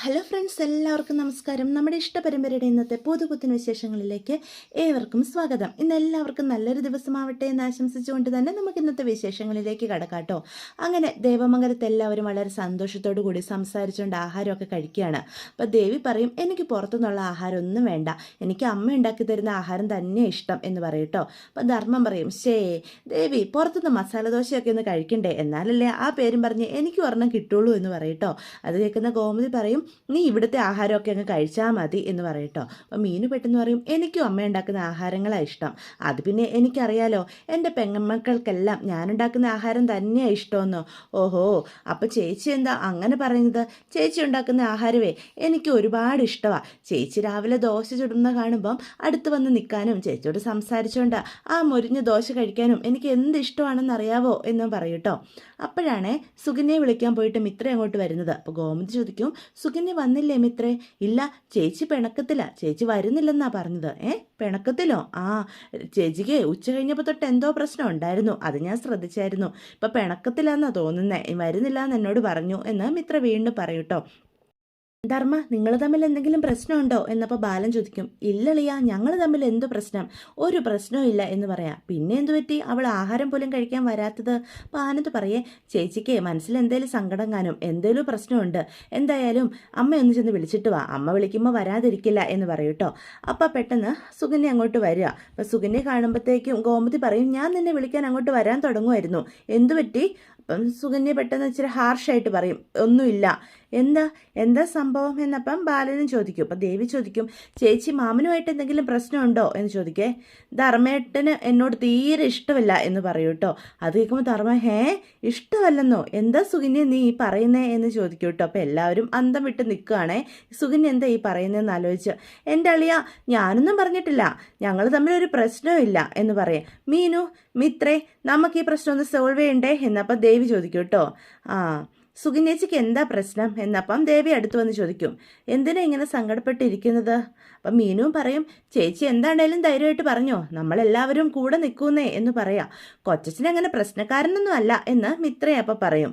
Hello friends, എല്ലാവർക്കും നമസ്കാരം. നമ്മുടെ ഇഷ്ടപരമ്പരയുടെ ഇന്നത്തെ പുതുപുത്തൻ വിശേഷങ്ങളിലേക്ക് ഏവർക്കും സ്വാഗതം. ഇന്ന് എല്ലാവർക്കും നല്ലൊരു ദിവസമാവട്ടെ എന്ന് ആശംസിച്ചുകൊണ്ട് തന്നെ നമുക്ക് ഇന്നത്തെ വിശേഷങ്ങളിലേക്ക് കടക്കാട്ടോ. അങ്ങനെ ദേവമംഗലത്ത് എല്ലാവരും വളരെ സന്തോഷത്തോടു കൂടി സംസാരിച്ചുകൊണ്ട് ആഹാരമൊക്കെ കഴിക്കുകയാണ്. അപ്പോൾ ദേവി പറയും, എനിക്ക് പുറത്തുനിന്നുള്ള ആഹാരം ഒന്നും വേണ്ട, എനിക്ക് അമ്മ ഉണ്ടാക്കി തരുന്ന ആഹാരം തന്നെ ഇഷ്ടം എന്ന് പറയും. അപ്പോൾ ധർമ്മം പറയും, ദേവി പുറത്തുനിന്ന് മസാല ദോശയൊക്കെ ഒന്ന് കഴിക്കണ്ടേ, എന്നാലല്ലേ ആ പേരും പറഞ്ഞ് എനിക്ക് ഒരെണ്ണം കിട്ടുള്ളൂ എന്ന് പറയും. അത് കേൾക്കുന്ന ഗോമതി പറയും, നീ ഇവിടുത്തെ ആഹാരമൊക്കെ അങ്ങ് കഴിച്ചാൽ മതി എന്ന് പറയട്ടോ. അപ്പം മീനു പെട്ടെന്ന് പറയും, എനിക്കും അമ്മ ഉണ്ടാക്കുന്ന ആഹാരങ്ങളാണ് ഇഷ്ടം, അത് പിന്നെ എനിക്കറിയാലോ, എൻ്റെ പെങ്ങമ്മക്കൾക്കെല്ലാം ഞാനുണ്ടാക്കുന്ന ആഹാരം തന്നെയാണ് ഇഷ്ടമെന്നോ. ഓഹോ, അപ്പോൾ ചേച്ചി എന്താ അങ്ങനെ പറയുന്നത്? ചേച്ചി ഉണ്ടാക്കുന്ന ആഹാരമേ എനിക്ക് ഒരുപാട് ഇഷ്ടമാണ്. ചേച്ചി രാവിലെ ദോശ ചുടുന്ന കാണുമ്പം അടുത്ത് വന്ന് നിൽക്കാനും ചേച്ചിയോട് സംസാരിച്ചുകൊണ്ട് ആ മുരിഞ്ഞ ദോശ കഴിക്കാനും എനിക്ക് എന്ത് ഇഷ്ടമാണെന്ന് അറിയാവോ എന്ന് പറയൂട്ടോ. അപ്പോഴാണ് സുകന്യെ വിളിക്കാൻ പോയിട്ട് മിത്ര അങ്ങോട്ട് വരുന്നത്. അപ്പോൾ ഗോമതി ചോദിക്കും, സുകന്യ വന്നില്ലേ മിത്രേ? ഇല്ല, ചേച്ചി പിണക്കത്തില്ല, ചേച്ചി വരുന്നില്ലെന്നാ പറഞ്ഞത്. പിണക്കത്തിലോ? ചേച്ചിക്ക് ഉച്ച കഴിഞ്ഞപ്പോൾ തൊട്ട് എന്തോ പ്രശ്നം ഉണ്ടായിരുന്നു, അത് ഞാൻ ശ്രദ്ധിച്ചായിരുന്നു. ഇപ്പം പിണക്കത്തിലാന്നാ തോന്നുന്നേ, വരുന്നില്ല എന്ന് എന്നോട് പറഞ്ഞു എന്ന് മിത്ര വീണ്ടും പറയൂട്ടോ. ധർമ്മ, നിങ്ങൾ തമ്മിൽ എന്തെങ്കിലും പ്രശ്നമുണ്ടോ എന്നപ്പോൾ ബാലൻ ചോദിക്കും. ഇല്ലളിയ, ഞങ്ങൾ തമ്മിൽ എന്ത് പ്രശ്നം? ഒരു പ്രശ്നവും ഇല്ല എന്ന് പറയാം. പിന്നെ എന്തു പറ്റി അവൾ ആഹാരം പോലും കഴിക്കാൻ വരാത്തത്? അപ്പോൾ ആനന്ദ് പറയേ, ചേച്ചിക്ക് മനസ്സിൽ എന്തേലും സങ്കടം കാണും, എന്തേലും പ്രശ്നമുണ്ട്, എന്തായാലും അമ്മ ഒന്ന് ചെന്ന് വിളിച്ചിട്ട് വാ, അമ്മ വിളിക്കുമ്പോൾ വരാതിരിക്കില്ല എന്ന് പറയൂട്ടോ. അപ്പോൾ പെട്ടെന്ന് സുകന്യ അങ്ങോട്ട് വരിക. അപ്പോൾ സുകന്യ കാണുമ്പോഴത്തേക്കും ഗോമതി പറയും, ഞാൻ നിന്നെ വിളിക്കാൻ അങ്ങോട്ട് വരാൻ തുടങ്ങുമായിരുന്നു, എന്തു പറ്റി? അപ്പം സുകന്യ പെട്ടെന്ന് ഇച്ചിരി ഹാർഷായിട്ട് പറയും, ഒന്നുമില്ല. എന്താ എന്താ സംഭവം എന്നപ്പം ബാലനും ചോദിക്കും. അപ്പം ദേവി ചോദിക്കും, ചേച്ചി മാമനുമായിട്ട് എന്തെങ്കിലും പ്രശ്നമുണ്ടോ എന്ന് ചോദിക്കേ. ധർമ്മേട്ടന് എന്നോട് തീരെ ഇഷ്ടമല്ല എന്ന് പറയൂ കേട്ടോ. അത് കേൾക്കുമ്പോൾ ധർമ്മ, ഇഷ്ടമല്ലെന്നോ? എന്താ സുകന്യ നീ ഈ പറയുന്നേ എന്ന് ചോദിക്കും കേട്ടോ. അപ്പം എല്ലാവരും അന്തം വിട്ട് നിൽക്കുകയാണേ, സുകന്യ എന്താ ഈ പറയുന്നതെന്ന് ആലോചിച്ച്. എൻ്റെ അളിയ, ഞാനൊന്നും പറഞ്ഞിട്ടില്ല, ഞങ്ങൾ തമ്മിലൊരു പ്രശ്നവും ഇല്ല എന്ന് പറയാം. മീനു, മിത്രേ, നമുക്ക് ഈ പ്രശ്നം ഒന്ന് സോൾവ് ചെയ്യണ്ടേ എന്നപ്പം ദേവി ചോദിക്കും കേട്ടോ. സുകന്യേച്ചിക്ക് എന്താ പ്രശ്നം എന്നപ്പം ദേവി അടുത്ത് വന്ന് ചോദിക്കും. എന്തിനാ ഇങ്ങനെ സങ്കടപ്പെട്ടിരിക്കുന്നത്? അപ്പം മീനുവും പറയും, ചേച്ചി എന്താണേലും ധൈര്യമായിട്ട് പറഞ്ഞോ, നമ്മളെല്ലാവരും കൂടെ നിൽക്കുന്നേ എന്ന് പറയാം. കൊച്ചച്ഛൻ അങ്ങനെ പ്രശ്നക്കാരനൊന്നും അല്ല എന്ന് മിത്രയപ്പം പറയും.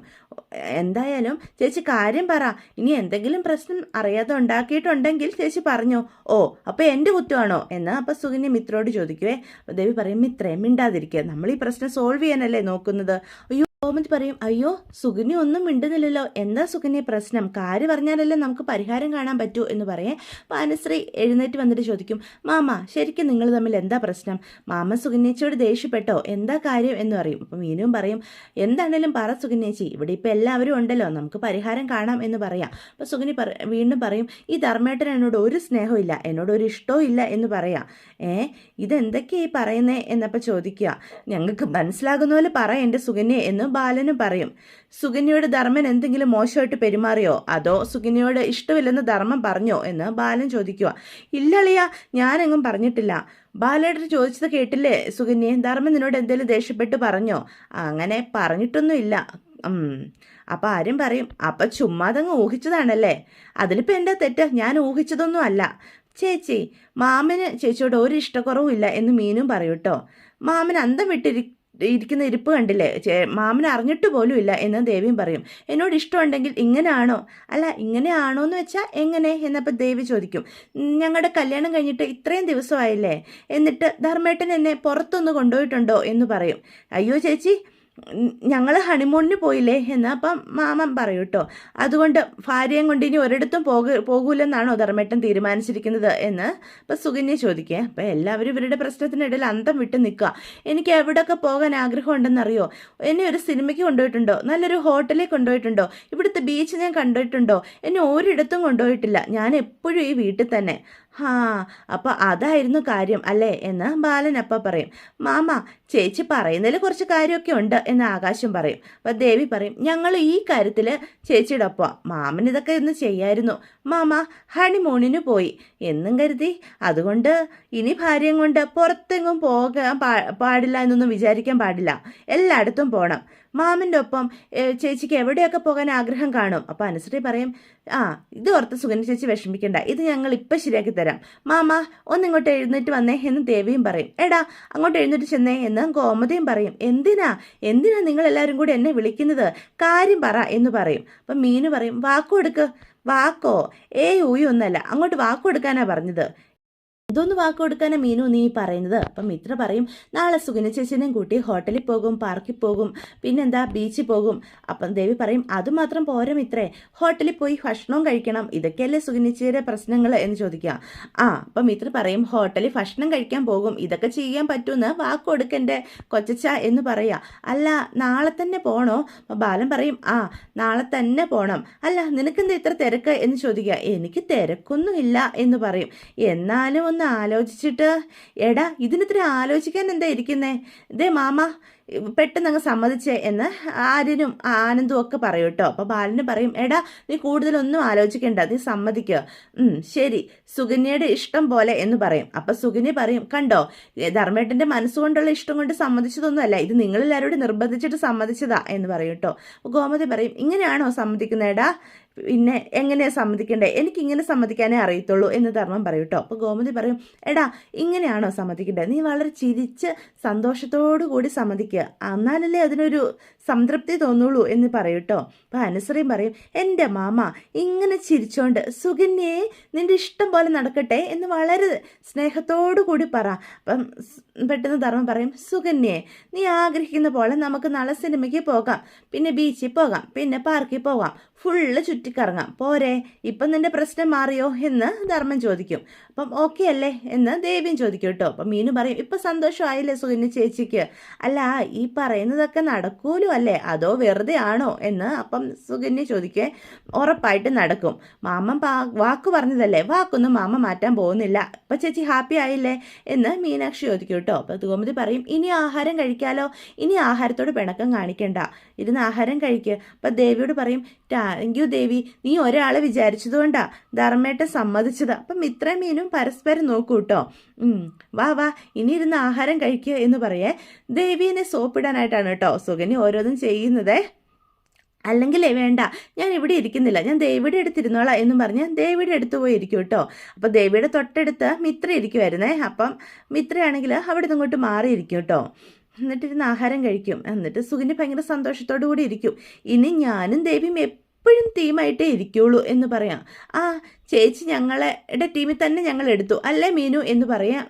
എന്തായാലും ചേച്ചി കാര്യം പറ, ഇനി എന്തെങ്കിലും പ്രശ്നം അറിയാതെ ഉണ്ടാക്കിയിട്ടുണ്ടെങ്കിൽ ചേച്ചി പറഞ്ഞോ. ഓ, അപ്പോൾ എൻ്റെ കുറ്റമാണോ എന്ന് അപ്പം സുകന്യ മിത്രോട് ചോദിക്കുവേ. ദേവി പറയും, മിത്രേ മിണ്ടാതിരിക്കുക, നമ്മൾ ഈ പ്രശ്നം സോൾവ് ചെയ്യാനല്ലേ നോക്കുന്നത്. ഗോമതി പറയും, അയ്യോ സുകന്യ ഒന്നും മിണ്ടുന്നില്ലല്ലോ, എന്താ സുകന്യ പ്രശ്നം? കാര്യം പറഞ്ഞാലല്ലേ നമുക്ക് പരിഹാരം കാണാൻ പറ്റൂ എന്ന് പറയേ. അപ്പോൾ അനുശ്രീ എഴുന്നേറ്റ് വന്നിട്ട് ചോദിക്കും, മാമ ശരിക്കും നിങ്ങൾ തമ്മിൽ എന്താ പ്രശ്നം? മാമ സുകന്യേച്ചിയോട് ദേഷ്യപ്പെട്ടോ, എന്താ കാര്യം എന്ന് പറയും. അപ്പം മീനും പറയും, എന്താണേലും പറ സുകന്യേച്ചി, ഇവിടെ ഇപ്പം എല്ലാവരും ഉണ്ടല്ലോ, നമുക്ക് പരിഹാരം കാണാം എന്ന് പറയാം. അപ്പോൾ സുകന്യ വീണ്ടും പറയും, ഈ ധർമ്മേട്ടൻ എന്നോട് ഒരു സ്നേഹവും ഇല്ല, എന്നോട് ഒരു ഇഷ്ടവും ഇല്ല എന്ന് പറയാം. ഇതെന്തൊക്കെയായി പറയുന്നേ എന്നപ്പോൾ ചോദിക്കുക. ഞങ്ങൾക്ക് മനസ്സിലാകുന്ന പോലെ പറ എൻ്റെ സുകന്യ എന്ന് ബാലനും പറയും. സുകന്യയോട് ധർമ്മൻ എന്തെങ്കിലും മോശമായിട്ട് പെരുമാറിയോ, അതോ സുകന്യയോട് ഇഷ്ടമില്ലെന്ന് ധർമ്മം പറഞ്ഞോ എന്ന് ബാലൻ ചോദിക്കുക. ഇല്ലളിയ, ഞാനെങ്ങും പറഞ്ഞിട്ടില്ല. ബാലേട്ടൻ ചോദിച്ചത് കേട്ടില്ലേ സുകന്യെ, ധർമ്മൻ നിന്നോട് എന്തെങ്കിലും ദേഷ്യപ്പെട്ട് പറഞ്ഞോ? അങ്ങനെ പറഞ്ഞിട്ടൊന്നുമില്ല. അപ്പം ആരും പറയും, അപ്പം ചുമ്മാതങ്ങ് ഊഹിച്ചതാണല്ലേ? അതിലിപ്പോൾ എൻ്റെ തെറ്റ്, ഞാൻ ഊഹിച്ചതൊന്നും അല്ല. ചേച്ചി, മാമന് ചേച്ചിയോട് ഒരു ഇഷ്ടക്കുറവും ഇല്ല എന്ന് മീനും പറയൂട്ടോ. മാമൻ അന്തം ഇരിക്കുന്ന ഇരിപ്പ് കണ്ടില്ലേ, മാമന് അറിഞ്ഞിട്ട് പോലും ഇല്ല എന്ന് ദേവിയും പറയും. എന്നോട് ഇഷ്ടമുണ്ടെങ്കിൽ ഇങ്ങനെയാണോ? അല്ല, ഇങ്ങനെയാണോ എന്ന് വെച്ചാൽ എങ്ങനെ എന്നപ്പോൾ ദേവി ചോദിക്കും. ഞങ്ങളുടെ കല്യാണം കഴിഞ്ഞിട്ട് ഇത്രയും ദിവസമായില്ലേ, എന്നിട്ട് ധർമ്മേട്ടൻ എന്നെ പുറത്തൊന്ന് കൊണ്ടുപോയിട്ടുണ്ടോ എന്ന് പറയും. അയ്യോ ചേച്ചി, ഞങ്ങൾ ഹണിമൂണിന് പോയില്ലേ എന്ന് അപ്പം മാമൻ പറയൂ കേട്ടോ. അതുകൊണ്ട് ഭാര്യയും കൊണ്ട് ഇനി ഒരിടത്തും പോകൂലെന്നാണോ ധർമ്മേട്ടൻ തീരുമാനിച്ചിരിക്കുന്നത് എന്ന് ഇപ്പം സുകന്യ ചോദിക്കേ. അപ്പം എല്ലാവരും ഇവരുടെ പ്രശ്നത്തിനിടയിൽ അന്തം വിട്ട് നിൽക്കുക. എനിക്ക് എവിടെയൊക്കെ പോകാൻ ആഗ്രഹം ഉണ്ടെന്നറിയോ? എന്നെ ഒരു സിനിമയ്ക്ക് കൊണ്ടുപോയിട്ടുണ്ടോ, നല്ലൊരു ഹോട്ടലിൽ കൊണ്ടുപോയിട്ടുണ്ടോ, ഇവിടുത്തെ ബീച്ച് ഞാൻ കണ്ടിട്ടുണ്ടോ? എന്നെ ഒരിടത്തും കൊണ്ടുപോയിട്ടില്ല, ഞാൻ എപ്പോഴും ഈ വീട്ടിൽ തന്നെ. അപ്പോൾ അതായിരുന്നു കാര്യം അല്ലേ എന്ന് ബാലൻ അപ്പം പറയും. മാമ, ചേച്ചി പറയുന്നതിൽ കുറച്ച് കാര്യമൊക്കെ ഉണ്ട് എന്ന് ആകാശം പറയും. അപ്പോൾ ദേവി പറയും, ഞങ്ങൾ ഈ കാര്യത്തിൽ ചേച്ചിയുടെ ഒപ്പം, മാമൻ ഇതൊക്കെ ഒന്ന് ചെയ്യായിരുന്നു. മാമ ഹണിമൂണിന് പോയി എന്നും കരുതി അതുകൊണ്ട് ഇനി ഭാര്യയും കൊണ്ട് പുറത്തെങ്ങും പോകാൻ പാടില്ല എന്നൊന്നും വിചാരിക്കാൻ പാടില്ല, എല്ലായിടത്തും പോകണം. മാമൻ്റെ ഒപ്പം ചേച്ചിക്ക് എവിടെയൊക്കെ പോകാൻ ആഗ്രഹം കാണും. അപ്പോൾ അനുശ്രീ പറയും, ഇത് ഓർത്ത് സുകന്യ ചേച്ചി വിഷമിക്കണ്ട, ഇത് ഞങ്ങൾ ഇപ്പം ശരിയാക്കി തരാം. മാമ ഒന്നിങ്ങോട്ട് എഴുന്നേറ്റ് വന്നേ എന്ന് ദേവിയും പറയും. എടാ അങ്ങോട്ട് എഴുന്നേറ്റ് ചെന്നേ എന്ന് ഗോമതിയും പറയും. എന്തിനാ നിങ്ങൾ എല്ലാവരും കൂടി എന്നെ വിളിക്കുന്നത്? കാര്യം പറ എന്ന് പറയും. അപ്പം മീനു പറയും, വാക്കു കൊടുക്ക്, വാക്കോ? ഏയ് ഊയി ഒന്നല്ല, അങ്ങോട്ട് വാക്ക് കൊടുക്കാനാ പറഞ്ഞത്. എന്തോന്ന് വാക്ക് കൊടുക്കാനാ മീനു നീ പറയുന്നത്? അപ്പം മിത്ര പറയും, നാളെ സുഗുണ ചേച്ചിനെയും കൂട്ടി ഹോട്ടലിൽ പോകും, പാർക്കിൽ പോകും, പിന്നെന്താ ബീച്ചിൽ പോകും. അപ്പം ദേവി പറയും, അതുമാത്രം പോരാ മിത്രേ, ഹോട്ടലിൽ പോയി ഭക്ഷണവും കഴിക്കണം, ഇതൊക്കെയല്ലേ സുഗുണിച്ചയുടെ പ്രശ്നങ്ങൾ എന്ന് ചോദിക്കുക. അപ്പം മിത്ര പറയും, ഹോട്ടലിൽ ഭക്ഷണം കഴിക്കാൻ പോകും, ഇതൊക്കെ ചെയ്യാൻ പറ്റുമെന്ന് വാക്ക് കൊടുക്കണ്ടേ കൊച്ചച്ച എന്ന് പറയാ. അല്ല നാളെ തന്നെ പോണോ? ബാലൻ പറയും, നാളെ തന്നെ പോണം. അല്ല നിനക്കെന്താ ഇത്ര തിരക്ക് എന്ന് ചോദിക്കുക. എനിക്ക് തിരക്കൊന്നുമില്ല എന്ന് പറയും. എന്നാലും ഒന്ന് ആലോചിച്ചിട്ട്, എടാ ഇതിനിത്ര ആലോചിക്കാൻ എന്താ ഇരിക്കുന്നേ, ഇതേ മാമ പെട്ടെന്ന് അങ്ങ് സമ്മതിച്ചേ എന്ന് ആര്യനും ആനന്ദും ഒക്കെ പറയും കേട്ടോ. അപ്പോൾ ബാലന് പറയും, എടാ നീ കൂടുതലൊന്നും ആലോചിക്കണ്ട, നീ സമ്മതിക്കുക. ശരി, സുകന്യയുടെ ഇഷ്ടം പോലെ എന്ന് പറയും. അപ്പം സുകന്യ പറയും, കണ്ടോ ധർമ്മേട്ടൻ്റെ മനസ്സുകൊണ്ടുള്ള ഇഷ്ടം കൊണ്ട് സമ്മതിച്ചതൊന്നുമല്ല, ഇത് നിങ്ങളെല്ലാവരോടും നിർബന്ധിച്ചിട്ട് സമ്മതിച്ചതാ എന്ന് പറയും കേട്ടോ. ഗോമതി പറയും, ഇങ്ങനെയാണോ സമ്മതിക്കുന്നേടാ? പിന്നെ എങ്ങനെയാ സമ്മതിക്കണ്ടേ? എനിക്കിങ്ങനെ സമ്മതിക്കാനേ അറിയത്തുള്ളൂ എന്ന് ധർമ്മം പറയും കേട്ടോ. അപ്പോൾ ഗോമതി പറയും, എടാ ഇങ്ങനെയാണോ സമ്മതിക്കേണ്ടത്? നീ വളരെ ചിരിച്ച് സന്തോഷത്തോടു കൂടി സമ്മതിക്കുക, എന്നാലല്ലേ അതിനൊരു സംതൃപ്തി തോന്നുള്ളൂ എന്ന് പറയും കേട്ടോ. അപ്പോൾ അനുസരിയും പറയും, എൻ്റെ മാമ ഇങ്ങനെ ചിരിച്ചോണ്ട് സുകന്യയെ നിന്റെ ഇഷ്ടം പോലെ നടക്കട്ടെ എന്ന് വളരെ സ്നേഹത്തോടു കൂടി പറ. അപ്പം പെട്ടെന്ന് ധർമ്മം പറയും, സുകന്യയെ നീ ആഗ്രഹിക്കുന്ന പോലെ നമുക്ക് നാളെ സിനിമയ്ക്ക് പോകാം, പിന്നെ ബീച്ചിൽ പോകാം, പിന്നെ പാർക്കിൽ പോകാം, ഫുള്ള് ചുറ്റിക്കറങ്ങാം, പോരെ? ഇപ്പം നിന്റെ പ്രശ്നം മാറിയോ എന്ന് ധർമ്മം ചോദിക്കും. അപ്പം ഓക്കെ അല്ലേ എന്ന് ദേവിയും ചോദിക്കും കേട്ടോ. അപ്പം മീനു പറയും, ഇപ്പം സന്തോഷമായില്ലേ സുകന്യ ചേച്ചിക്ക്? അല്ല ഈ പറയുന്നതൊക്കെ നടക്കൂലോ അല്ലേ, അതോ വെറുതെ ആണോ എന്ന് അപ്പം സുകന്യ ചോദിക്കേ. ഉറപ്പായിട്ട് നടക്കും, മാമൻ വാക്ക് പറഞ്ഞതല്ലേ, വാക്കൊന്നും മാമ മാറ്റാൻ പോകുന്നില്ല. അപ്പം ചേച്ചി ഹാപ്പി ആയില്ലേ എന്ന് മീനാക്ഷി ചോദിക്കും കേട്ടോ. അപ്പം ഗോമതി പറയും, ഇനി ആഹാരം കഴിക്കാലോ, ഇനി ആഹാരത്തോട് പിണക്കം കാണിക്കണ്ട, ഇരുന്ന് ആഹാരം കഴിക്കുക. അപ്പം ദേവിയോട് പറയും, താങ്ക് യു ദേവി, നീ ഒരാളെ വിചാരിച്ചതുകൊണ്ടാ ധർമ്മേട്ടൻ സമ്മതിച്ചത്. അപ്പം ഇത്രയും മീനും പരസ്പരം നോക്കൂ കേട്ടോ. വാ വാ ഇനി ഇരുന്ന് ആഹാരം കഴിക്കുക എന്ന് പറയേ. ദേവീനെ സോപ്പിടാനായിട്ടാണ് കേട്ടോ സുകന്യ ഓരോന്നും ചെയ്യുന്നത്. അല്ലെങ്കിലേ വേണ്ട, ഞാൻ ഇവിടെ ഇരിക്കുന്നില്ല, ഞാൻ ദേവിയുടെ അടുത്തിരുന്നോളാം എന്നും പറഞ്ഞ് ദേവിയുടെ അടുത്ത് പോയി ഇരിക്കും കേട്ടോ. അപ്പോൾ ദേവിയുടെ തൊട്ടടുത്ത് മിത്ര ഇരിക്കുമായിരുന്നേ. അപ്പം മിത്രയാണെങ്കിൽ അവിടെ നിന്ന് ഇങ്ങോട്ട് മാറിയിരിക്കും കേട്ടോ. എന്നിട്ടിരുന്ന് ആഹാരം കഴിക്കും. എന്നിട്ട് സുകന്യ ഭയങ്കര സന്തോഷത്തോടു കൂടി ഇരിക്കും. ഇനി ഞാനും ദേവിയും എപ്പോഴും ടീമായിട്ടേ ഇരിക്കുള്ളൂ എന്ന് പറയാം. ചേച്ചി ഞങ്ങളുടെ ടീമിൽ തന്നെ ഞങ്ങൾ എടുത്തു അല്ലേ മീനു എന്ന് പറയാം.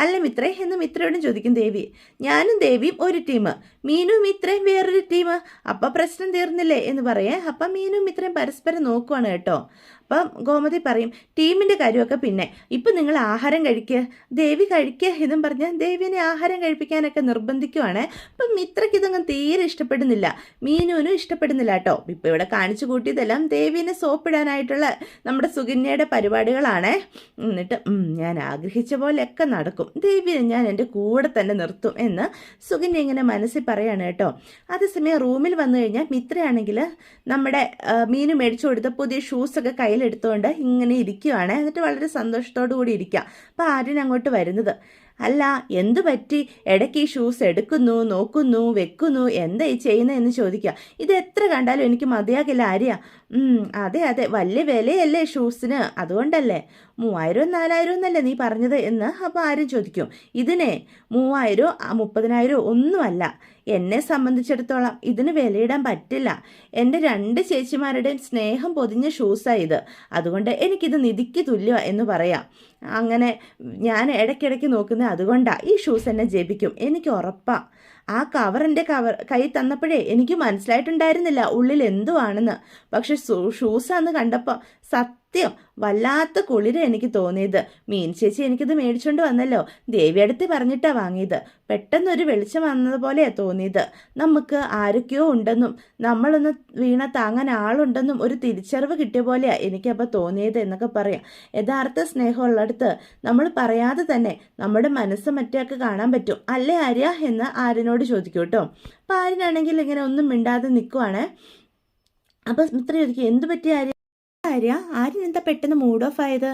അല്ല മിത്രേ എന്ന് മിത്രയോടും ചോദിക്കും ദേവി. ഞാനും ദേവിയും ഒരു ടീം, മീനും മിത്രയും വേറൊരു ടീം, അപ്പം പ്രശ്നം തീർന്നില്ലേ എന്ന് പറയേ. അപ്പം മീനും മിത്രയും പരസ്പരം നോക്കുവാണ് കേട്ടോ. അപ്പം ഗോമതി പറയും, ടീമിൻ്റെ കാര്യമൊക്കെ പിന്നെ, ഇപ്പം നിങ്ങൾ ആഹാരം കഴിക്കുക, ദേവി കഴിക്കുക എന്നും പറഞ്ഞ് ദേവിനെ ആഹാരം കഴിപ്പിക്കാനൊക്കെ നിർബന്ധിക്കുവാണ്. അപ്പം മിത്രയ്ക്ക് ഇതൊന്നും തീരെ ഇഷ്ടപ്പെടുന്നില്ല, മീനുവിനും ഇഷ്ടപ്പെടുന്നില്ല കേട്ടോ. ഇപ്പം ഇവിടെ കാണിച്ചു കൂട്ടിയതെല്ലാം ദേവിനെ സോപ്പിടാനായിട്ടുള്ള നമ്മുടെ സുകന്യയുടെ പരിപാടികളാണ്. എന്നിട്ട് ഞാൻ ആഗ്രഹിച്ച പോലെയൊക്കെ നടക്കും, ദേവിനെ ഞാൻ എൻ്റെ കൂടെ തന്നെ നിർത്തും എന്ന് സുകന്യ ഇങ്ങനെ മനസ്സിൽ പറയാണ് കേട്ടോ. അതേസമയം റൂമിൽ വന്നു കഴിഞ്ഞാൽ മിത്രയാണെങ്കിൽ നമ്മുടെ മീനു മേടിച്ചു കൊടുത്ത പുതിയ ഷൂസൊക്കെ കയ്യിലെടുത്തുകൊണ്ട് ഇങ്ങനെ ഇരിക്കുവാണ്. എന്നിട്ട് വളരെ സന്തോഷത്തോടു കൂടി ഇരിക്കുക. അപ്പോൾ ആര്യൻ അങ്ങോട്ട് വരുന്നത്, അല്ല എന്തു പറ്റി, ഇടയ്ക്ക് ഈ ഷൂസ് എടുക്കുന്നു, നോക്കുന്നു, വെക്കുന്നു, എന്താ ഈ ചെയ്യുന്നതെന്ന് ചോദിക്കുക. ഇത് എത്ര കണ്ടാലും എനിക്ക് മതിയാകില്ല ആര്യ. അതെ അതെ, വലിയ വിലയല്ലേ ഷൂസിന്, അതുകൊണ്ടല്ലേ. 3000 4000 എന്നല്ലേ നീ പറഞ്ഞത് എന്ന് അപ്പോൾ ആരും ചോദിക്കും. ഇതിനെ 3000 30,000 ഒന്നുമല്ല, എന്നെ സംബന്ധിച്ചിടത്തോളം ഇതിന് വിലയിടാൻ പറ്റില്ല. എൻ്റെ 2 ചേച്ചിമാരുടെയും സ്നേഹം പൊതിഞ്ഞ ഷൂസാണ് ഇത്, അതുകൊണ്ട് എനിക്കിത് നിധിക്ക് തുല്യമാണ് എന്ന് പറയാം. അങ്ങനെ ഞാൻ ഇടയ്ക്കിടയ്ക്ക് നോക്കുന്നത് അതുകൊണ്ടാണ്. ഈ ഷൂസ് എന്നെ ജപിക്കും, എനിക്ക് ഉറപ്പാണ്. ആ എൻ്റെ കൈ തന്നപ്പോഴേ എനിക്ക് മനസ്സിലായിട്ടുണ്ടായിരുന്നില്ല ഉള്ളിൽ എന്തുവാണെന്ന്. പക്ഷെ ഷൂസാന്ന് കണ്ടപ്പോൾ സത്യം വല്ലാത്ത കുളിര എനിക്ക് തോന്നിയത്. മീൻ ചേച്ചി എനിക്കിത് മേടിച്ചുകൊണ്ട് വന്നല്ലോ, ദേവിയടുത്ത് പറഞ്ഞിട്ടാണ് വാങ്ങിയത്. പെട്ടെന്നൊരു വെളിച്ചം വന്നതുപോലെയാണ് തോന്നിയത്. നമുക്ക് ആരൊക്കെയോ ഉണ്ടെന്നും നമ്മളൊന്ന് വീണ താങ്ങാൻ ആളുണ്ടെന്നും ഒരു തിരിച്ചറിവ് കിട്ടിയ പോലെയാണ് എനിക്കപ്പോൾ തോന്നിയത് എന്നൊക്കെ പറയാം. യഥാർത്ഥ സ്നേഹമുള്ളിടത്ത് നമ്മൾ പറയാതെ തന്നെ നമ്മുടെ മനസ്സ് മറ്റൊക്കെ കാണാൻ പറ്റും അല്ലേ ആര്യ എന്ന് ആര്യനോട് ചോദിക്കും കേട്ടോ. അപ്പം ആര്യനാണെങ്കിൽ ഇങ്ങനെ ഒന്നും മിണ്ടാതെ നിൽക്കുവാണ്. അപ്പം മിത്ര ചോദിക്കും, എന്ത് പറ്റിയ ആര്യൻ എന്താ പെട്ടെന്ന് മൂഡ് ഓഫ് ആയത്?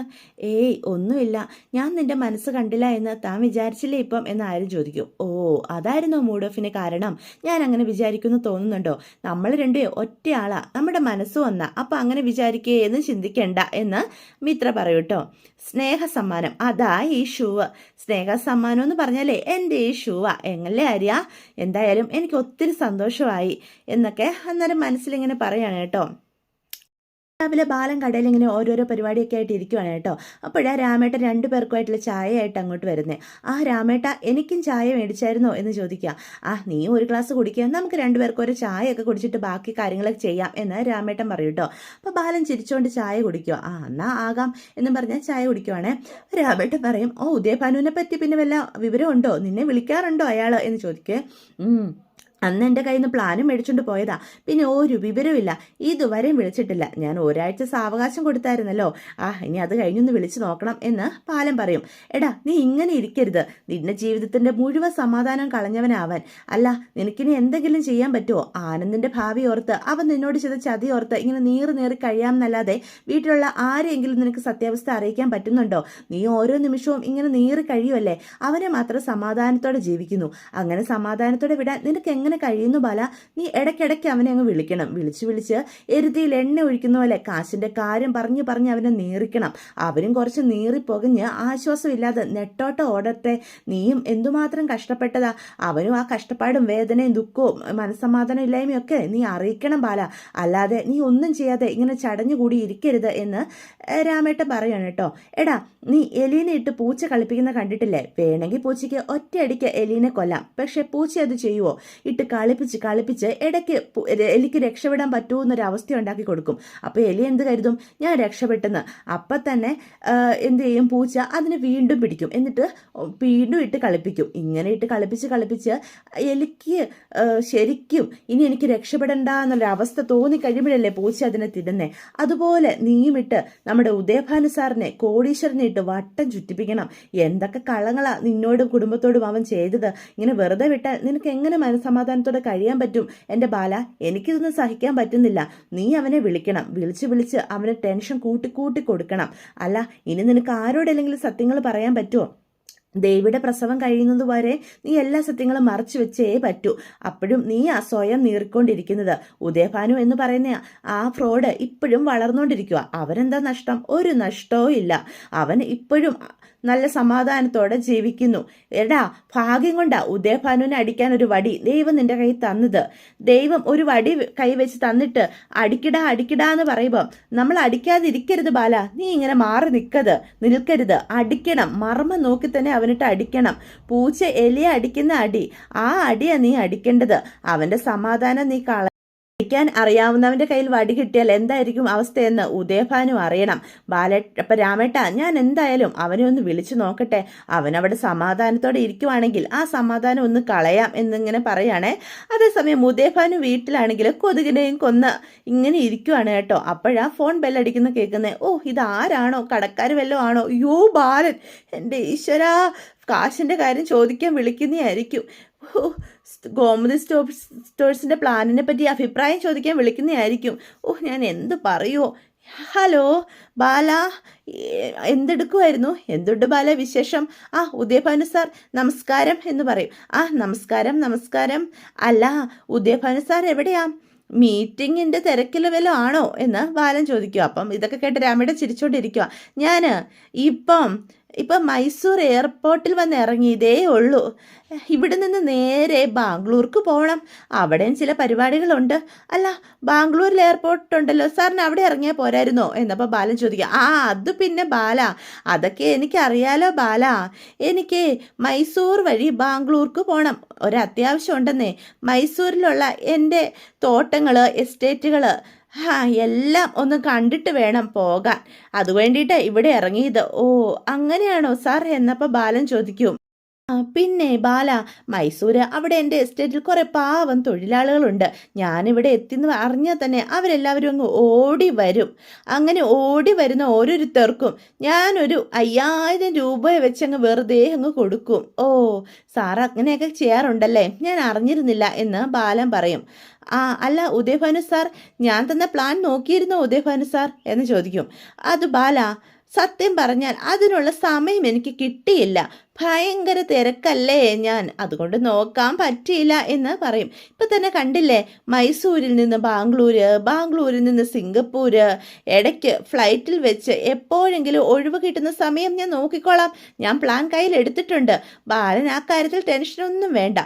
ഏയ് ഒന്നുമില്ല, ഞാൻ നിന്റെ മനസ്സ് കണ്ടില്ല എന്ന് താൻ വിചാരിച്ചില്ലേ ഇപ്പം എന്ന് ആര്യൻ ചോദിക്കും. ഓ അതായിരുന്നോ മൂഡ് ഓഫിന് കാരണം? ഞാൻ അങ്ങനെ വിചാരിക്കുന്നു തോന്നുന്നുണ്ടോ? നമ്മൾ രണ്ടേ ഒറ്റയാളാ, നമ്മുടെ മനസ്സ് വന്ന അപ്പം അങ്ങനെ വിചാരിക്കേ എന്ന് ചിന്തിക്കണ്ട എന്ന് മിത്ര പറയൂ കേട്ടോ. സ്നേഹസമ്മാനം, അതാ ഈ ഷൂവ്. സ്നേഹസമ്മാനം എന്ന് പറഞ്ഞാലേ എൻ്റെ ഈ ഷൂവാ എങ്ങല്ലേ ആര്യ. എന്തായാലും എനിക്ക് ഒത്തിരി സന്തോഷമായി എന്നൊക്കെ അന്നേരം മനസ്സിലിങ്ങനെ പറയാണ് കേട്ടോ. രാവിലെ ബാലൻ കടയിൽ ഇങ്ങനെ ഓരോരോ പരിപാടിയൊക്കെ ആയിട്ട് ഇരിക്കുവാണ് കേട്ടോ. അപ്പോഴാ രാമേട്ടൻ 2 പേർക്കുമായിട്ടുള്ള ചായയായിട്ട് അങ്ങോട്ട് വരുന്നത്. ആ രാമേട്ട, എനിക്കും ചായ മേടിച്ചായിരുന്നോ എന്ന് ചോദിക്കുക. നീ ഒരു ഗ്ലാസ് കുടിക്കുക, നമുക്ക് 2 പേർക്കും ഒരു ചായയൊക്കെ കുടിച്ചിട്ട് ബാക്കി കാര്യങ്ങളൊക്കെ ചെയ്യാം എന്ന് രാമേട്ടൻ പറയും കേട്ടോ. അപ്പോൾ ബാലൻ ചിരിച്ചുകൊണ്ട് ചായ കുടിക്കുക. എന്നാ ആകാം എന്നും പറഞ്ഞാൽ ചായ കുടിക്കുവാണേ. രാമേട്ടൻ പറയും, ഉദയഭാനുവിനെ പറ്റി പിന്നെ വല്ല വിവരമുണ്ടോ, നിന്നെ വിളിക്കാറുണ്ടോ അയാൾ എന്ന് ചോദിക്കേ. അന്ന് എൻ്റെ കയ്യിൽ നിന്ന് പ്ലാനും മേടിച്ചുകൊണ്ട് പോയതാ, പിന്നെ ഒരു വിവരമില്ല, ഇതുവരെയും വിളിച്ചിട്ടില്ല. ഞാൻ ഒരാഴ്ച സാവകാശം കൊടുത്തായിരുന്നല്ലോ, ഇനി അത് കഴിഞ്ഞൊന്ന് വിളിച്ചു നോക്കണം എന്ന് ബാലൻ പറയും. എടാ, നീ ഇങ്ങനെ ഇരിക്കരുത്, നിന്റെ ജീവിതത്തിൻ്റെ മുഴുവൻ സമാധാനം കളഞ്ഞവനാവാൻ. അല്ല, നിനക്കിനി എന്തെങ്കിലും ചെയ്യാൻ പറ്റുമോ? ആനന്ദിൻ്റെ ഭാവി ഓർത്ത്, അവൻ നിന്നോട് ചെയ്ത ചതി ഓർത്ത് ഇങ്ങനെ നീറി കഴിയാമെന്നല്ലാതെ വീട്ടിലുള്ള ആരെങ്കിലും നിനക്ക് സത്യാവസ്ഥ അറിയിക്കാൻ പറ്റുന്നുണ്ടോ? നീ ഓരോ നിമിഷവും ഇങ്ങനെ നീറി കഴിയുമല്ലേ. അവനെ മാത്രം സമാധാനത്തോടെ ജീവിക്കുന്നു. അങ്ങനെ സമാധാനത്തോടെ വിടാൻ നിനക്ക് എങ്ങനെ കഴിയുന്നു ബാല? നീ ഇടയ്ക്കിടയ്ക്ക് അവനെ അങ്ങ് വിളിക്കണം. വിളിച്ച് എരുതിയിൽ എണ്ണ ഒഴിക്കുന്ന പോലെ കാശിന്റെ കാര്യം പറഞ്ഞ് അവനെ നീറിക്കണം. അവനും കുറച്ച് നീറിപ്പൊകഞ്ഞ് ആശ്വാസമില്ലാതെ നെട്ടോട്ടം ഓടട്ടെ. നീയും എന്തുമാത്രം കഷ്ടപ്പെട്ടതാ. അവനും ആ കഷ്ടപ്പാടും വേദനയും ദുഃഖവും മനസ്സമാധാനം ഇല്ലായ്മയും ഒക്കെ നീ അറിയിക്കണം ബാല. അല്ലാതെ നീ ഒന്നും ചെയ്യാതെ ഇങ്ങനെ ചടഞ്ഞുകൂടി ഇരിക്കരുത് എന്ന് രാമേട്ടൻ പറയാണ് കേട്ടോ. എടാ, നീ എലീനെ ഇട്ട് പൂച്ച കളിപ്പിക്കുന്ന കണ്ടിട്ടില്ലേ? വേണമെങ്കിൽ പൂച്ചയ്ക്ക് ഒറ്റയടിക്ക് എലീനെ കൊല്ലാം. പക്ഷെ പൂച്ച അത് ചെയ്യുവോ? ഇട്ട് കളിപ്പിച്ച് ഇടയ്ക്ക് എലിക്ക് രക്ഷപ്പെടാൻ പറ്റുമെന്നൊരു അവസ്ഥ ഉണ്ടാക്കി കൊടുക്കും. അപ്പോൾ എലി എന്ത് കരുതും, ഞാൻ രക്ഷപ്പെട്ടെന്ന്. അപ്പം തന്നെ എന്ത് ചെയ്യും, പൂച്ച അതിനെ വീണ്ടും പിടിക്കും. എന്നിട്ട് വീണ്ടും ഇട്ട് കളിപ്പിക്കും. ഇങ്ങനെ ഇട്ട് കളിപ്പിച്ച് എലിക്ക് ശരിക്കും ഇനി എനിക്ക് രക്ഷപ്പെടണ്ട എന്നുള്ളൊരവസ്ഥ തോന്നിക്കഴിയുമ്പോഴല്ലേ പൂച്ച അതിനെ തിരുന്നേ. അതുപോലെ നീയും ഇട്ട് നമ്മുടെ ഉദയഭാനു സാറിനെ, കോടീശ്വരനെ ഇട്ട് വട്ടം ചുറ്റിപ്പിക്കണം. എന്തൊക്കെ കളങ്ങളാ നിന്നോടും കുടുംബത്തോടും അവൻ ചെയ്തത്. ഇങ്ങനെ വെറുതെ വിട്ടാൽ നിനക്ക് എങ്ങനെ മനസ്സമാധാനത്തോടെ കഴിയാൻ പറ്റും എൻ്റെ ബാല? എനിക്കിതൊന്നും സഹിക്കാൻ പറ്റുന്നില്ല. നീ അവനെ വിളിക്കണം. വിളിച്ച് അവനെ ടെൻഷൻ കൂട്ടി കൊടുക്കണം. അല്ല, ഇനി നിനക്ക് ആരോടെങ്കിലും സത്യങ്ങൾ പറയാൻ പറ്റുമോ? ദേവിയുടെ പ്രസവം കഴിയുന്നത് വരെ നീ എല്ലാ സത്യങ്ങളും മറച്ചു വെച്ചേ പറ്റൂ. അപ്പോഴും നീ സ്വയം നീറിക്കൊണ്ടിരിക്കുന്നത്. ഉദയഭാനു എന്ന് പറയുന്ന ആ ഫ്രോഡ് ഇപ്പോഴും വളർന്നുകൊണ്ടിരിക്കുക. അവനെന്താ നഷ്ടം? ഒരു നഷ്ടവും ഇല്ല. അവൻ ഇപ്പോഴും നല്ല സമാധാനത്തോടെ ജീവിക്കുന്നു. എടാ, ഭാഗ്യം കൊണ്ടാ ഉദയഭാനുവിനെ അടിക്കാൻ ഒരു വടി ദൈവം നിന്റെ കൈ തന്നത്. ദൈവം ഒരു വടി കൈവച്ച് തന്നിട്ട് അടിക്കടാ എന്ന് പറയുമ്പോൾ നമ്മൾ അടിക്കാതിരിക്കരുത് ബാല. നീ ഇങ്ങനെ മാറി നിൽക്കരുത്. അടിക്കണം. മർമ്മം നോക്കി തന്നെ അവനിട്ട് അടിക്കണം. പൂച്ച എലിയെ അടിക്കുന്ന അടി, ആ അടിയാ നീ അടിക്കേണ്ടത്. അവന്റെ സമാധാനം നീ അടിക്കാൻ അറിയാവുന്നവന്റെ കയ്യിൽ വടി കിട്ടിയാൽ എന്തായിരിക്കും അവസ്ഥയെന്ന് ഉദയഭാനു അറിയണം. അപ്പം രാമേട്ട, ഞാൻ എന്തായാലും അവനെ ഒന്ന് വിളിച്ചു നോക്കട്ടെ. അവനവിടെ സമാധാനത്തോടെ ഇരിക്കുവാണെങ്കിൽ ആ സമാധാനം ഒന്ന് കളയാം എന്നിങ്ങനെ പറയുകയാണേ. അതേസമയം ഉദയഭാനു വീട്ടിലാണെങ്കിൽ കൊതുകിനെയും കൊന്ന് ഇങ്ങനെ ഇരിക്കുവാണ് കേട്ടോ. അപ്പോഴാ ഫോൺ ബെല്ലടിക്കുന്ന കേൾക്കുന്നത്. ഇതാരാണോ? കടക്കാർ വല്ലതും ആണോ? അയ്യോ ബാലൻ, എൻ്റെ ഈശ്വരാ, കാശിൻ്റെ കാര്യം ചോദിക്കാൻ വിളിക്കുന്നതായിരിക്കും. ഗോമതി സ്റ്റോഴ്സിൻ്റെ പ്ലാനിനെ പറ്റി അഭിപ്രായം ചോദിക്കാൻ വിളിക്കുന്നതായിരിക്കും. ഞാൻ എന്ത് പറയുമോ? ഹലോ ബാല, എന്തെടുക്കുമായിരുന്നു? എന്തുണ്ട് ബാല വിശേഷം? ഉദയഭാനു സാർ നമസ്കാരം എന്ന് പറയും. നമസ്കാരം. അല്ല, ഉദയഭാനു സാർ എവിടെയാ? മീറ്റിങ്ങിൻ്റെ തിരക്കിൽ വല്ലതും ആണോ എന്ന് ബാലൻ ചോദിക്കുക. അപ്പം ഇതൊക്കെ കേട്ട് രാമയുടെ ചിരിച്ചോണ്ടിരിക്കുക. ഞാൻ ഇപ്പം മൈസൂർ എയർപോർട്ടിൽ വന്ന് ഇറങ്ങിയതേ ഉള്ളൂ. ഇവിടെ നിന്ന് നേരെ ബാംഗ്ലൂർക്ക് പോകണം. അവിടെയും ചില പരിപാടികളുണ്ട്. അല്ല, ബാംഗ്ലൂരിൽ എയർപോർട്ട് ഉണ്ടല്ലോ, സാറിന് അവിടെ ഇറങ്ങിയാൽ പോരായിരുന്നോ എന്നപ്പോൾ ബാലൻ ചോദിക്കുക. അത് പിന്നെ ബാല, അതൊക്കെ എനിക്കറിയാലോ ബാല. എനിക്ക് മൈസൂർ വഴി ബാംഗ്ലൂർക്ക് പോകണം. ഒരത്യാവശ്യം ഉണ്ടെന്നേ. മൈസൂരിലുള്ള എൻ്റെ തോട്ടങ്ങൾ, എസ്റ്റേറ്റുകൾ എല്ലാം ഒന്ന് കണ്ടിട്ട് വേണം പോകാൻ. അതുവേണ്ടിയിട്ട് ഇവിടെ ഇറങ്ങിയത്. അങ്ങനെയാണോ സാർ എന്നപ്പോൾ ബാലൻ ചോദിക്കും. പിന്നെ ബാല, മൈസൂര് അവിടെ എൻ്റെ എസ്റ്റേറ്റിൽ കുറേ പാവം തൊഴിലാളികളുണ്ട്. ഞാനിവിടെ എത്തിന്ന് അറിഞ്ഞാൽ തന്നെ അവരെല്ലാവരും അങ്ങ് ഓടി വരും. അങ്ങനെ ഓടി വരുന്ന ഓരോരുത്തർക്കും ഞാനൊരു 5000 രൂപ വെച്ചങ്ങ് വെറുതെ അങ്ങ് കൊടുക്കും. സാർ അങ്ങനെയൊക്കെ ചെയ്യാറുണ്ടല്ലേ? ഞാൻ അറിഞ്ഞിരുന്നില്ല എന്ന് ബാലൻ പറയും. അല്ല ഉദയഭാനു സാർ, ഞാൻ തന്ന പ്ലാൻ നോക്കിയിരുന്നോ ഉദയഭാനു സാർ എന്ന് ചോദിക്കും. അത് ബാല, സത്യം പറഞ്ഞാൽ അതിനുള്ള സമയം എനിക്ക് കിട്ടിയില്ല. ഭയങ്കര തിരക്കല്ലേ ഞാൻ, അതുകൊണ്ട് നോക്കാൻ പറ്റിയില്ല എന്ന് പറയും. ഇപ്പം തന്നെ കണ്ടില്ലേ, മൈസൂരിൽ നിന്ന് ബാംഗ്ലൂരിൽ നിന്ന് സിംഗപ്പൂര്, ഇടയ്ക്ക് ഫ്ലൈറ്റിൽ വെച്ച് എപ്പോഴെങ്കിലും ഒഴിവ് കിട്ടുന്ന സമയം ഞാൻ നോക്കിക്കോളാം. ഞാൻ പ്ലാൻ കയ്യിൽ എടുത്തിട്ടുണ്ട്. ബാലൻ ആ കാര്യത്തിൽ ടെൻഷനൊന്നും വേണ്ട.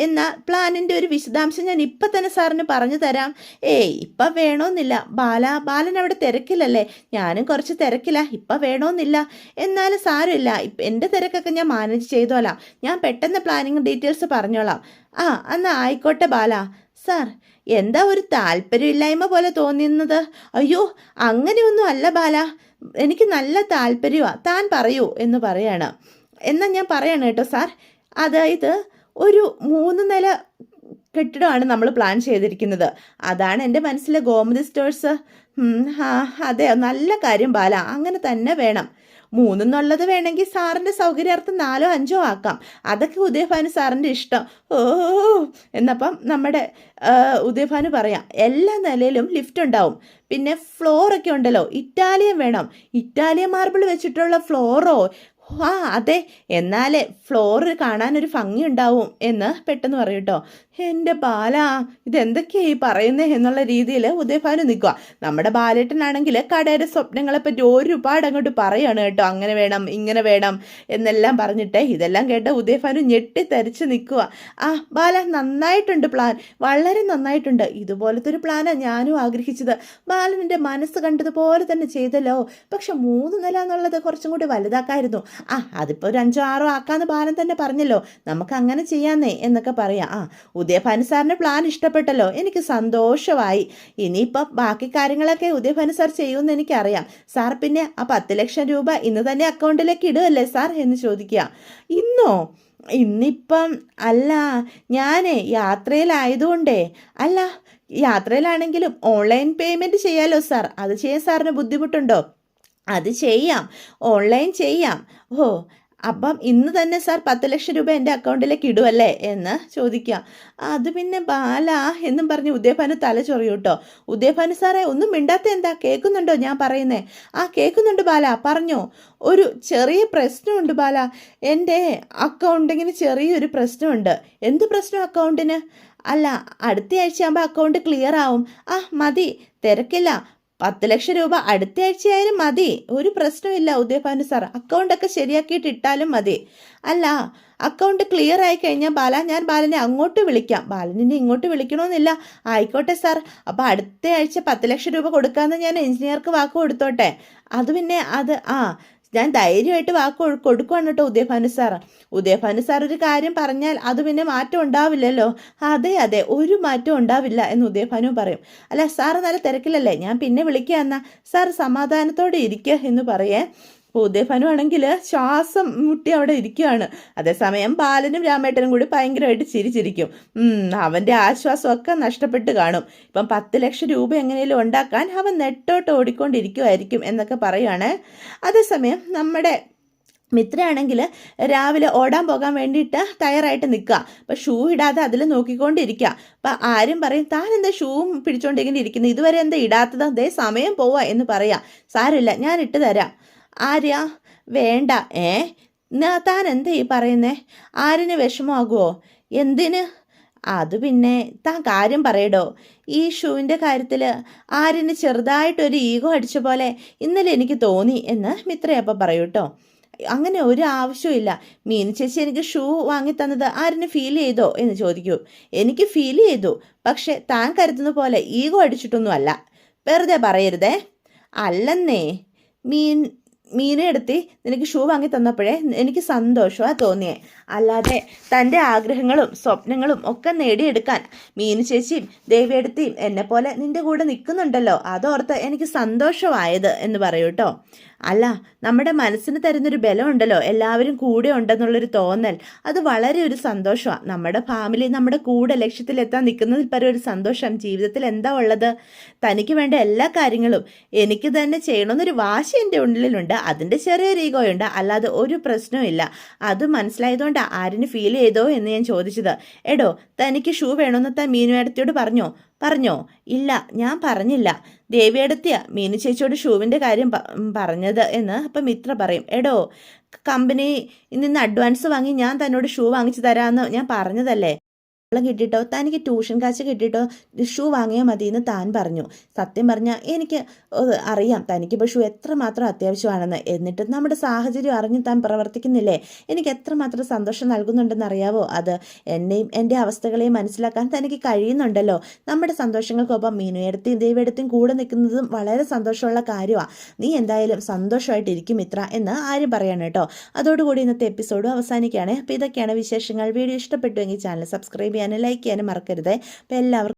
എന്നാൽ പ്ലാനിൻ്റെ ഒരു വിശദാംശം ഞാൻ ഇപ്പം തന്നെ സാർ സാറിന് പറഞ്ഞു തരാം. ഇപ്പം വേണമെന്നില്ല. ബാലൻ അവിടെ തിരക്കില്ലല്ലേ? ഞാനും കുറച്ച് തിരക്കില്ല. ഇപ്പം വേണമെന്നില്ല. എന്നാലും സാരമില്ല, എൻ്റെ തിരക്കൊക്കെ ഞാൻ മാനേജ് ചെയ്തോളാം. ഞാൻ പെട്ടെന്ന് പ്ലാനിങ് ഡീറ്റെയിൽസ് പറഞ്ഞോളാം. എന്നാ ആയിക്കോട്ടെ ബാല. സാർ, എന്താ ഒരു താല്പര്യമില്ലായ്മ പോലെ തോന്നുന്നത്? അയ്യോ, അങ്ങനെയൊന്നും അല്ല ബാല, എനിക്ക് നല്ല താല്പര്യമാണ്, താൻ പറയൂ എന്ന് പറയാണ്. എന്നാൽ ഞാൻ പറയാണ് കേട്ടോ സാർ. അതായത് ഒരു 3 നില കെട്ടിടമാണ് നമ്മൾ പ്ലാൻ ചെയ്തിരിക്കുന്നത്. അതാണ് എൻ്റെ മനസ്സിലെ ഗോമതി സ്റ്റോഴ്സ്. അതെ, നല്ല കാര്യം ബാല, അങ്ങനെ തന്നെ വേണം. 3 എന്നുള്ളത് വേണമെങ്കിൽ സാറിൻ്റെ സൗകര്യാർത്ഥം 4 5 ആക്കാം. അതൊക്കെ ഉദയഭാനു സാറിൻ്റെ ഇഷ്ടം. ഓ എന്നപ്പം നമ്മുടെ ഉദയഭാനു പറയാം, എല്ലാ നിലയിലും ലിഫ്റ്റ് ഉണ്ടാവും. പിന്നെ ഫ്ലോറൊക്കെ ഉണ്ടല്ലോ, ഇറ്റാലിയൻ വേണം. ഇറ്റാലിയൻ മാർബിൾ വെച്ചിട്ടുള്ള ഫ്ലോറോ? അതെ, എന്നാലേ ഫ്ലോറ് കാണാനൊരു ഭംഗി ഉണ്ടാവും എന്ന് പെട്ടെന്ന് പറയും കേട്ടോ. എൻ്റെ ബാല, ഇതെന്തൊക്കെയാ ഈ പറയുന്നേ എന്നുള്ള രീതിയിൽ ഉദയഭാനു നിൽക്കുക. നമ്മുടെ ബാലേട്ടനാണെങ്കിൽ കടയുടെ സ്വപ്നങ്ങളെപ്പറ്റി ഒരുപാട് അങ്ങോട്ട് പറയാണ് കേട്ടോ. അങ്ങനെ വേണം, ഇങ്ങനെ വേണം എന്നെല്ലാം പറഞ്ഞിട്ട് ഇതെല്ലാം കേട്ട് ഉദയഭാനു ഞെട്ടിത്തരിച്ച് നിൽക്കുക. ബാല, നന്നായിട്ടുണ്ട് പ്ലാൻ, വളരെ നന്നായിട്ടുണ്ട്. ഇതുപോലത്തെ ഒരു പ്ലാനാണ് ഞാനും ആഗ്രഹിച്ചത്. ബാലനിൻ്റെ മനസ്സ് കണ്ടതുപോലെ തന്നെ ചെയ്തല്ലോ. പക്ഷെ 3 നില എന്നുള്ളത് കുറച്ചും കൂടി വലുതാക്കായിരുന്നു. അതിപ്പോൾ ഒരു 5 6 ആക്കാന്ന് ബാലൻ തന്നെ പറഞ്ഞല്ലോ. നമുക്ക് അങ്ങനെ ചെയ്യാന്നേ എന്നൊക്കെ പറയാം. ഉദയഭാനു സാറിൻ്റെ പ്ലാൻ ഇഷ്ടപ്പെട്ടല്ലോ, എനിക്ക് സന്തോഷമായി. ഇനിയിപ്പം ബാക്കി കാര്യങ്ങളൊക്കെ ഉദയഭാനു സാർ ചെയ്യുമെന്ന് എനിക്കറിയാം. സാർ പിന്നെ 10 ലക്ഷം രൂപ ഇന്ന് തന്നെ അക്കൗണ്ടിലേക്ക് ഇടുകയല്ലേ സാർ എന്ന് ചോദിക്കുക. ഇന്നോ? ഇന്നിപ്പം അല്ല, ഞാൻ യാത്രയിലായതുകൊണ്ടേ. അല്ല, യാത്രയിലാണെങ്കിലും ഓൺലൈൻ പേയ്മെൻറ്റ് ചെയ്യാമല്ലോ സാർ. അത് ചെയ്യാൻ സാറിന് ബുദ്ധിമുട്ടുണ്ടോ? അത് ചെയ്യാം, ഓൺലൈൻ ചെയ്യാം. അപ്പം ഇന്ന് തന്നെ സാർ 10 ലക്ഷം രൂപ എൻ്റെ അക്കൗണ്ടിലേക്ക് ഇടുമല്ലേ എന്ന് ചോദിക്കുക. അത് പിന്നെ ബാല എന്നും പറഞ്ഞ് ഉദയഭാനു തല ചൊറിയും കേട്ടോ. ഉദയഭാനു സാറേ, ഒന്നും മിണ്ടാത്ത എന്താ? കേൾക്കുന്നുണ്ടോ ഞാൻ പറയുന്നേ? കേൾക്കുന്നുണ്ട് ബാല, പറഞ്ഞോ. ഒരു ചെറിയ പ്രശ്നമുണ്ട് ബാല, എൻ്റെ അക്കൗണ്ടിങ്ങിന് ചെറിയൊരു പ്രശ്നമുണ്ട്. എന്ത് പ്രശ്നം അക്കൗണ്ടിന്? അല്ല, അടുത്ത ആഴ്ചയാകുമ്പോൾ അക്കൗണ്ട് ക്ലിയർ ആവും. മതി, തിരക്കില്ല. 10 ലക്ഷം രൂപ അടുത്ത ആഴ്ചയായാലും മതി, ഒരു പ്രശ്നമില്ല ഉദയഭാനു സാർ. അക്കൗണ്ടൊക്കെ ശരിയാക്കിയിട്ട് ഇട്ടാലും മതി. അല്ല, അക്കൗണ്ട് ക്ലിയർ ആയി കഴിഞ്ഞാൽ ഞാൻ ബാലനെ അങ്ങോട്ട് വിളിക്കാം. ബാലനെ ഇങ്ങോട്ട് വിളിക്കണമെന്നില്ല. ആയിക്കോട്ടെ സാർ. അപ്പോൾ അടുത്ത ആഴ്ച 10 ലക്ഷം രൂപ കൊടുക്കാമെന്ന് ഞാൻ എഞ്ചിനീയർക്ക് വാക്ക് കൊടുത്തോട്ടെ. അത് പിന്നെ ഞാൻ ധൈര്യമായിട്ട് വാക്ക് കൊടുക്കുവാണ് കേട്ടോ ഉദയഭാനു സാർ. ഉദയഭാനു സാർ ഒരു കാര്യം പറഞ്ഞാൽ അത് പിന്നെ മാറ്റം ഉണ്ടാവില്ലല്ലോ. അതെ, ഒരു മാറ്റം ഉണ്ടാവില്ല എന്ന് ഉദയഭാനു പറയും. അല്ല സാറ് നല്ല തിരക്കിലല്ലേ, ഞാൻ പിന്നെ വിളിക്കുക. എന്നാ സാർ സമാധാനത്തോടെ ഇരിക്കുക എന്ന് പറയേ. ഉദയഭാനു ആണെങ്കിൽ ശ്വാസം മുട്ടി അവിടെ ഇരിക്കുകയാണ്. അതേസമയം ബാലനും രാമേട്ടനും കൂടി ഭയങ്കരമായിട്ട് ചിരിച്ചിരിക്കും. അവൻ്റെ ആശ്വാസമൊക്കെ നഷ്ടപ്പെട്ട് കാണും. ഇപ്പം 10 ലക്ഷം രൂപ എങ്ങനെയും ഉണ്ടാക്കാൻ അവൻ നെട്ടോട്ട് ഓടിക്കൊണ്ടിരിക്കുമായിരിക്കും എന്നൊക്കെ പറയുകയാണ്. അതേസമയം നമ്മുടെ മിത്രയാണെങ്കിൽ രാവിലെ ഓടാൻ പോകാൻ വേണ്ടിയിട്ട് തയ്യാറായിട്ട് നിൽക്കുക. അപ്പം ഷൂ ഇടാതെ അതിൽ നോക്കിക്കൊണ്ടിരിക്കുക. അപ്പം ആരും പറയും, താൻ എന്താ ഷൂ പിടിച്ചോണ്ടിങ്ങനെ ഇരിക്കുന്നത്, ഇതുവരെ എന്താ ഇടാത്തത്? അതേ സമയം പോവാ എന്ന് പറയാം. സാരമില്ല, ഞാൻ ഇട്ട് തരാം. ആര്യ, വേണ്ട. താൻ എന്താ ഈ പറയുന്നേ? ആരിന് വിഷമമാകുമോ? എന്തിന്? അത് പിന്നെ താൻ കാര്യം പറയടോ. ഈ ഷൂവിൻ്റെ കാര്യത്തിൽ ആരിന് ചെറുതായിട്ടൊരു ഈഗോ അടിച്ച പോലെ ഇന്നലെ എനിക്ക് തോന്നി എന്ന് മിത്രയപ്പം പറയൂ കേട്ടോ. അങ്ങനെ ഒരു ആവശ്യമില്ല. മീനു ചേച്ചി എനിക്ക് ഷൂ വാങ്ങി തന്നത് ആരിന് ഫീൽ ചെയ്തോ എന്ന് ചോദിക്കൂ. എനിക്ക് ഫീൽ ചെയ്തു, പക്ഷെ താൻ കരുതുന്ന പോലെ ഈഗോ അടിച്ചിട്ടൊന്നും അല്ല. വെറുതെ പറയരുതേ. അല്ലെന്നേ, മീനു എടുത്തി നിനക്ക് ഷൂ വാങ്ങി തന്നപ്പോഴേ എനിക്ക് സന്തോഷമാണ് തോന്നിയേ. അല്ലാതെ തൻ്റെ ആഗ്രഹങ്ങളും സ്വപ്നങ്ങളും ഒക്കെ നേടിയെടുക്കാൻ മീനു ചേച്ചിയും ദേവിയെടുത്തിയും എന്നെപ്പോലെ നിൻ്റെ കൂടെ നിൽക്കുന്നുണ്ടല്ലോ, അതോർത്ത് എനിക്ക് സന്തോഷമായത് എന്ന് പറയൂ കേട്ടോ. അല്ല, നമ്മുടെ മനസ്സിന് തരുന്നൊരു ബലമുണ്ടല്ലോ, എല്ലാവരും കൂടെ ഉണ്ടെന്നുള്ളൊരു തോന്നൽ, അത് വളരെ ഒരു സന്തോഷമാണ്. നമ്മുടെ ഫാമിലി നമ്മുടെ കൂടെ ലക്ഷ്യത്തിലെത്താൻ നിൽക്കുന്നതിൽ പരം ഒരു സന്തോഷം ജീവിതത്തിൽ എന്താ ഉള്ളത്? തനിക്ക് വേണ്ട എല്ലാ കാര്യങ്ങളും എനിക്ക് തന്നെ ചെയ്യണമെന്നൊരു വാശി എൻ്റെ ഉള്ളിലുണ്ട്. അതിൻ്റെ ചെറിയൊരു ഈഗോയുണ്ട്, അല്ലാതെ ഒരു പ്രശ്നവും ഇല്ല. അത് മനസ്സിലായതുകൊണ്ട് ആരിന് ഫീൽ ചെയ്തോ എന്ന് ഞാൻ ചോദിച്ചത്. എടോ, തനിക്ക് ഷൂ വേണമെന്ന് താൻ മീനുവേടത്തിയോട് പറഞ്ഞോ? ഇല്ല, ഞാൻ പറഞ്ഞില്ല. ദേവിയെടുത്തിയ മീനു ചേച്ചിയോട് ഷൂവിൻ്റെ കാര്യം പറഞ്ഞത് എന്ന് അപ്പം മിത്ര പറയും. എടോ, കമ്പനി നിന്ന് അഡ്വാൻസ് വാങ്ങി ഞാൻ തന്നോട് ഷൂ വാങ്ങിച്ചു തരാമെന്ന് ഞാൻ പറഞ്ഞതല്ലേ. കിട്ടിയിട്ടോ തനിക്ക് ട്യൂഷൻ കാശ് കിട്ടിയിട്ടോ ഷൂ വാങ്ങിയാൽ മതി എന്ന് താൻ പറഞ്ഞു. സത്യം പറഞ്ഞാൽ എനിക്ക് അറിയാം തനിക്കിപ്പോൾ ഷൂ എത്രമാത്രം അത്യാവശ്യമാണെന്ന്. എന്നിട്ട് നമ്മുടെ സാഹചര്യം അറിഞ്ഞ് താൻ പ്രവർത്തിക്കുന്നില്ലേ? എനിക്ക് എത്രമാത്രം സന്തോഷം നൽകുന്നുണ്ടെന്ന് അറിയാവോ? അത് എന്നെയും എൻ്റെ അവസ്ഥകളെയും മനസ്സിലാക്കാൻ തനിക്ക് കഴിയുന്നുണ്ടല്ലോ. നമ്മുടെ സന്തോഷങ്ങൾക്കൊപ്പം മീനുയെടുത്തും ദൈവയെടുത്തും കൂടെ നിൽക്കുന്നതും വളരെ സന്തോഷമുള്ള കാര്യമാണ്. നീ എന്തായാലും സന്തോഷമായിട്ടിരിക്കും മിത്ര എന്ന് ആരും പറയണം കേട്ടോ. അതോടുകൂടി ഇന്നത്തെ എപ്പിസോഡ് അവസാനിക്കുകയാണ്. അപ്പോൾ ഇതൊക്കെയാണ് വിശേഷങ്ങൾ. വീഡിയോ ഇഷ്ടപ്പെട്ടുവെങ്കിൽ ചാനൽ സബ്സ്ക്രൈബ് ചെയ്യാനും ലൈക്ക് ചെയ്യാനും മറക്കരുത്. അപ്പോൾ എല്ലാവർക്കും